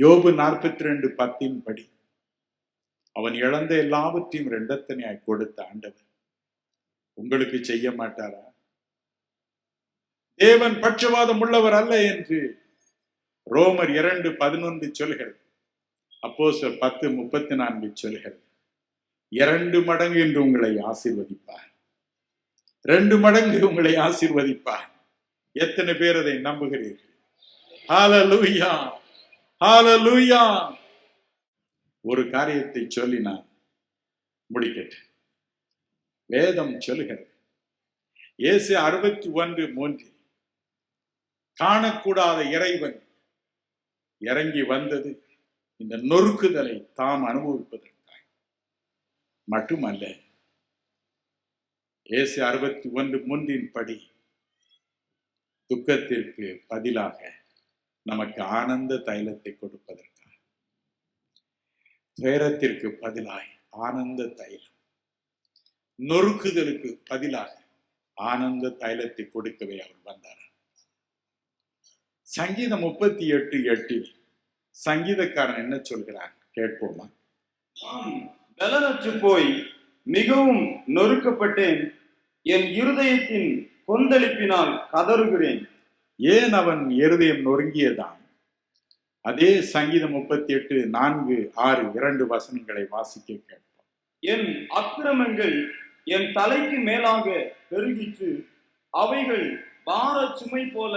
யோபு 42:10 படி அவன் இழந்த எல்லாவற்றையும் இரண்டத்தனையாய் கொடுத்த ஆண்டவர் உங்களுக்கு செய்ய மாட்டாரா? தேவன் பட்சவாதம் உள்ளவர் அல்ல என்று ரோமர் 2:11 சொல்கிறது. அப்போஸ்தலர் 10:34 சொல்கிறது. 2 மடங்கு என்று உங்களை ஆசீர்வதிப்பார். 2 மடங்கு உங்களை ஆசீர்வதிப்பார். எத்தனை பேர் அதை நம்புகிறீர்கள்? ஹல்லேலூயா, ஹல்லேலூயா. ஒரு காரியத்தை சொல்லி நான் முடிக்கட்டும். வேதம் சொல்லுகிறது, இயேசு 61:3 காணக்கூடாத இறைவன் இறங்கி வந்தது இந்த நொறுக்குதலை தாம் அனுபவிப்பதற்காக மட்டுமல்ல. இயேசு 61:3 படி துக்கத்திற்கு பதிலாக நமக்கு ஆனந்த தைலத்தை கொடுப்பதற்காக, துயரத்திற்கு பதிலாய் ஆனந்த தைலம், நொறுக்குதலுக்கு பதிலாக ஆனந்த தைலத்தை கொடுக்கவே அவர் வந்தார். சங்கீதம் 38:8 சங்கீதக்காரன் என்ன சொல்கிறார் கேட்போமா? நான் பலனற்று போய் மிகவும் நொறுக்கப்பட்டேன், என் இருதயத்தின் கொந்தளிப்பினால் கதறுகிறேன். ஏன் அவன் இருதயம் நொறுங்கியதான்? அதே சங்கீதம் 38:4-6 வசனங்களை வாசிக்க கேட்போம். என் அக்கிரமங்கள் என் தலைக்கு மேலாக பெருகிற்று, அவைகள் பார சுமை போல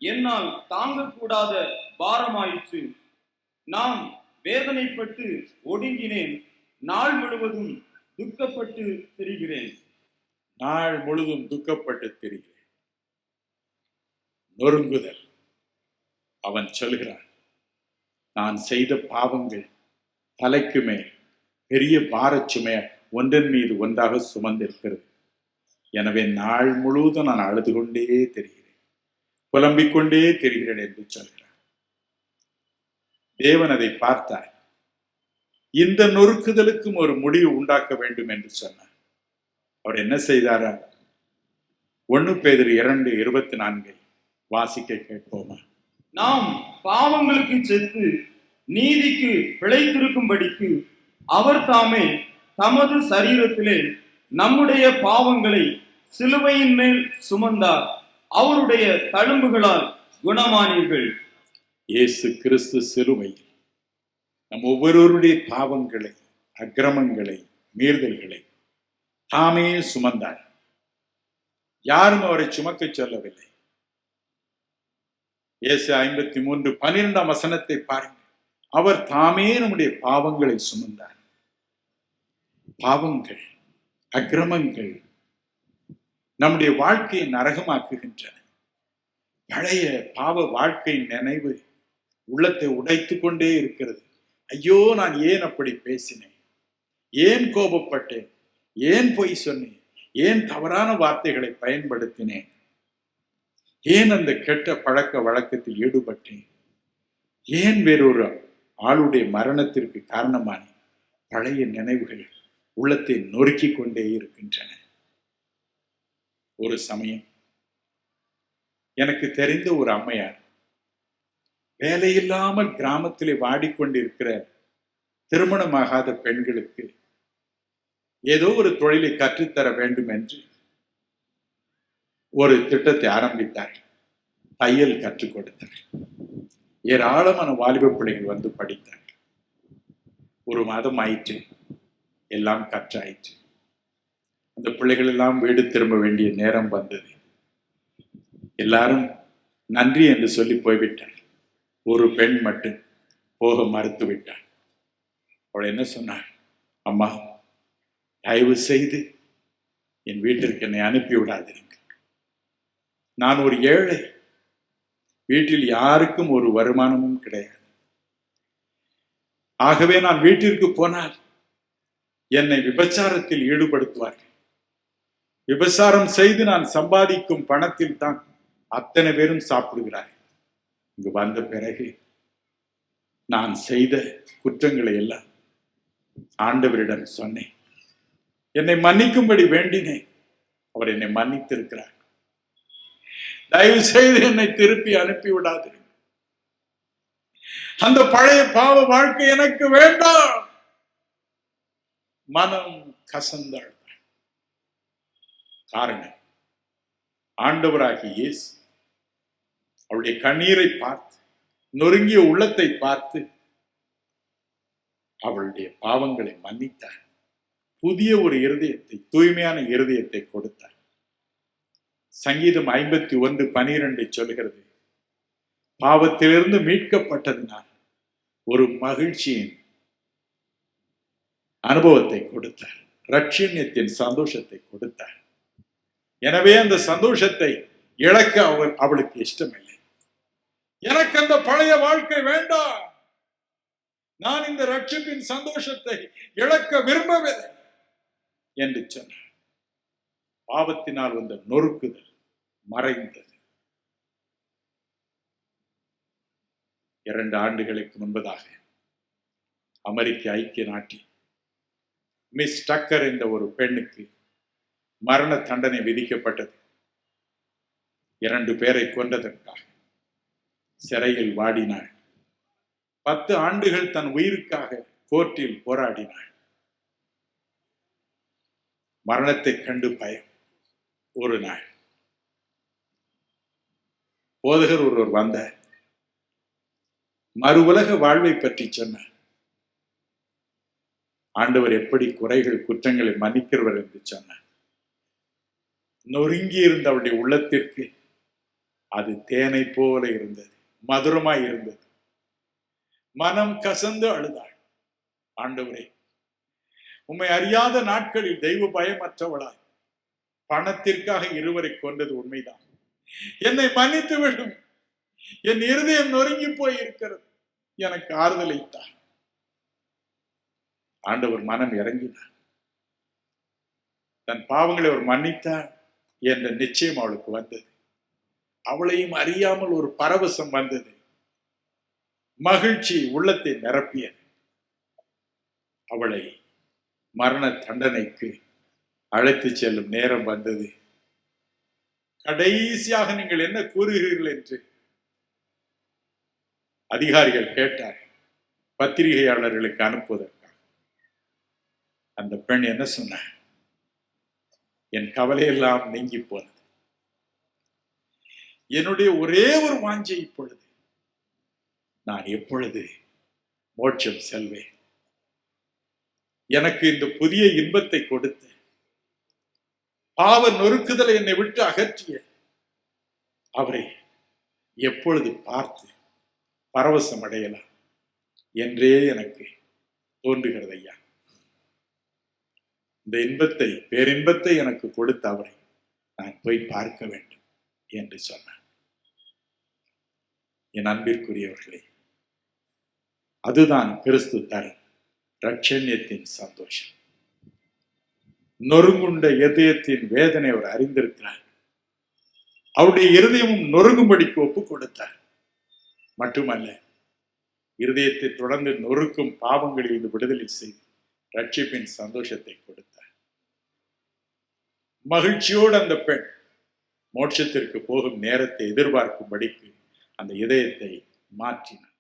என்னால் தாங்கக்கூடாத பாரமாயிற்று. நான் வேதனைப்பட்டு ஒடுங்கினேன், நாள் முழுவதும் துக்கப்பட்டு திரிகிறேன். நாள் முழுதும் துக்கப்பட்டு திரிகிறேன். நொறுங்குதல். அவன் சொல்கிறான், நான் செய்த பாவங்கள் தலைக்கு மேல் பெரிய பாரச்சுமைய ஒன்றன் மீது ஒன்றாக சுமந்திருக்கிறது. எனவே நாள் முழுவதும் நான் அழுது கொண்டே தெரிகிறேன், புலம்பிக் கொண்டே தெரிகிறேன் என்று சொல்கிறார். தேவன் அதை பார்த்தார். இந்த நொறுக்குதலுக்கும் ஒரு முடிவு உண்டாக்க வேண்டும் என்று சொன்னார். அவர் என்ன செய்தாரா? 1 பேதுரு 2:24 வாசிக்க கேட்போமா? நாம் பாவங்களுக்கு செத்து நீதிக்கு பிழைத்திருக்கும்படிக்கு அவர் தாமே தமது சரீரத்திலே நம்முடைய பாவங்களை சிலுவையின் மேல் சுமந்தார், அவருடைய தழும்புகளால் குணமானீர்கள். இயேசு கிறிஸ்து சிலுவையில் நம் ஒவ்வொருவருடைய பாவங்களை, அக்கிரமங்களை, மீறுதல்களை தாமே சுமந்தார். யாரும் அவரை சுமக்க சொல்லவில்லை. இயேசு 53:12 வசனத்தை பாருங்கள். அவர் தாமே நம்முடைய பாவங்களை சுமந்தார். பாவங்கள், அக்கிரமங்கள் நம்முடைய வாழ்க்கையை நரகமாக்குகின்றன. பழைய பாவ வாழ்க்கை நினைவு உள்ளத்தை உடைத்து கொண்டே இருக்கிறது. ஐயோ, நான் ஏன் அப்படி பேசினேன்? ஏன் கோபப்பட்டேன்? ஏன் பொய் சொன்னேன்? ஏன் தவறான வார்த்தைகளை பயன்படுத்தினேன்? ஏன் அந்த கெட்ட பழக்க வழக்கத்தில் ஈடுபட்டேன்? ஏன் வேறொரு ஆளுடைய மரணத்திற்கு காரணமான பழைய நினைவுகள் உள்ளத்தை நொறுக்கி கொண்டே இருக்கின்றன. ஒரு சமயம் எனக்கு தெரிந்த ஒரு அம்மையார் வேலையில்லாமல் கிராமத்திலே வாடிக்கொண்டிருக்கிற திருமணமாகாத பெண்களுக்கு ஏதோ ஒரு தொழிலை கற்றுத்தர வேண்டும் என்று ஒரு திட்டத்தை ஆரம்பித்தார். தையல் கற்றுக் கொடுத்தார். ஏராளமான வாலிப பிள்ளைகள் வந்து படித்தார். 1 மாதம் ஆயிற்று, எல்லாம் கற்றாயிற்று. அந்த பிள்ளைகள் எல்லாம் வீடு திரும்ப வேண்டிய நேரம் வந்தது. எல்லாரும் நன்றி என்று சொல்லி போய்விட்டார். ஒரு பெண் மட்டும் போக மறுத்து விட்டார். அவள் என்ன சொன்னாள்? அம்மா, தயவு செய்து என் வீட்டிற்கு என்னை அனுப்பி விடாதீங்க. நான் ஒரு ஏழை, வீட்டில் யாருக்கும் ஒரு வருமானமும் கிடையாது. ஆகவே நான் வீட்டிற்கு போனால் என்னை விபச்சாரத்தில் ஈடுபடுத்துவார்கள். விபச்சாரம் செய்து நான் சம்பாதிக்கும் பணத்தில் தான் அத்தனை பேரும் சாப்பிடுகிறார்கள். இங்கு வந்த பிறகு நான் செய்த குற்றங்களை எல்லாம் ஆண்டவரிடம் சொன்னேன். என்னை மன்னிக்கும்படி வேண்டினேன். அவர் என்னை மன்னித்திருக்கிறார். தயவு செய்து என்னை திருப்பி அனுப்பி விடாதீர்கள். அந்த பழைய பாவ வாழ்க்கை எனக்கு வேண்டாம். மனம் கசந்தாள். காரணம், ஆண்டவராகிய இயேசு அவளுடைய கண்ணீரை பார்த்து, நொறுங்கிய உள்ளத்தை பார்த்து அவளுடைய பாவங்களை மன்னித்தார். புதிய ஒரு இருதயத்தை, தூய்மையான இருதயத்தை கொடுத்தார். சங்கீதம் 51:12 சொல்கிறது, பாவத்திலிருந்து மீட்கப்பட்டதினால் ஒரு மகிழ்ச்சியின் அனுபவத்தை கொடுத்தார். ரட்சண்யத்தின் சந்தோஷத்தை கொடுத்தார். எனவே அந்த சந்தோஷத்தை இழக்க அவளுக்கு இஷ்டமில்லை. எனக்கு அந்த பழைய வாழ்க்கை வேண்டாம், நான் இந்த ரட்சிப்பின் சந்தோஷத்தை இழக்க விரும்பவில்லை என்று சொன்னார். பாவத்தினால் வந்த நொறுக்குதல் மறைந்தது. 2 ஆண்டுகளுக்கு முன்பதாக அமெரிக்க ஐக்கிய நாட்டில் மிஸ் டக்கர் என்ற ஒரு பெண்ணுக்கு மரண தண்டனை விதிக்கப்பட்டது. 2 பேரை கொன்றதற்காக சிறையில் வாடினாள். 10 ஆண்டுகள் தன் உயிருக்காக கோர்ட்டில் போராடினாள். மரணத்தை கண்டு பயம். ஒரு நாள் போதகர் ஒருவர் வந்தார். மறு உலக வாழ்வை பற்றி சொன்னார். ஆண்டவர் எப்படி குறைகள் குற்றங்களை மன்னிக்கிறவர் என்று சொன்னார். நொறுங்கி இருந்த அவருடைய உள்ளத்திற்கு அது தேனை போல இருந்தது, மதுரமாய் இருந்தது. மனம் கசந்து அழுதாள். ஆண்டவரே, உம்மை அறியாத நாட்களில் தெய்வ பயமற்றவளாய் பணத்திற்காக இருவரை கொண்டது உண்மைதான். என்னை மன்னித்து விடும். என் இருதயம் நொறுங்கி போய் இருக்கிறது, எனக்கு ஆறுதலை தான். ஆண்டவர் மனம் இறங்கினார். தன் பாவங்களை அவர் மன்னித்தார் என்ற நிச்சயம் அவளுக்கு வந்தது. அவளையும் அறியாமல் ஒரு பரவசம் வந்தது. மகிழ்ச்சி உள்ளத்தை நிரப்பியது. அவளை மரண தண்டனைக்கு அழைத்து செல்லும் நேரம் வந்தது. கடைசியாக நீங்கள் என்ன கூறுகிறீர்கள் என்று அதிகாரிகள் கேட்டார், பத்திரிகையாளர்களுக்கு அனுப்புவதற்காக. அந்த பெண் என்ன சொன்னார்? என் கவலையெல்லாம் நீங்கி போனது. என்னுடைய ஒரே ஒரு வாஞ்சை இப்பொழுது, நான் எப்பொழுது மோட்சம் செல்வேன். எனக்கு இந்த புதிய இன்பத்தை கொடுத்து பாவ நொறுக்குதலை என்னை விட்டு அகற்றிய அவரை எப்பொழுது பார்த்து பரவசம் அடையலாம் என்றே எனக்கு தோன்றுகிறது ஐயா. இந்த இன்பத்தை, பேரின்பத்தை எனக்கு கொடுத்த அவரை நான் போய் பார்க்க வேண்டும் என்று சொன்னார். என் அன்பிற்குரியவர்களே, அதுதான் கிறிஸ்து தரும் ரட்சண்யத்தின் சந்தோஷம். நொறுங்குண்ட இதயத்தின் வேதனை அவர் அறிந்திருக்கிறார். அவருடைய இருதயமும் நொறுங்கும்படிக்கு ஒப்புக் கொடுத்தார். மட்டுமல்ல, இருதயத்தை தொடர்ந்து நொறுக்கும் பாவங்களில் இருந்து விடுதலை செய்து ரட்சிப்பின் சந்தோஷத்தை கொடுத்தார். மகிழ்ச்சியோடு அந்த பெண் மோட்சத்திற்கு போகும் நேரத்தை எதிர்பார்க்கும்படிக்கு அந்த இதயத்தை மாற்றினார்.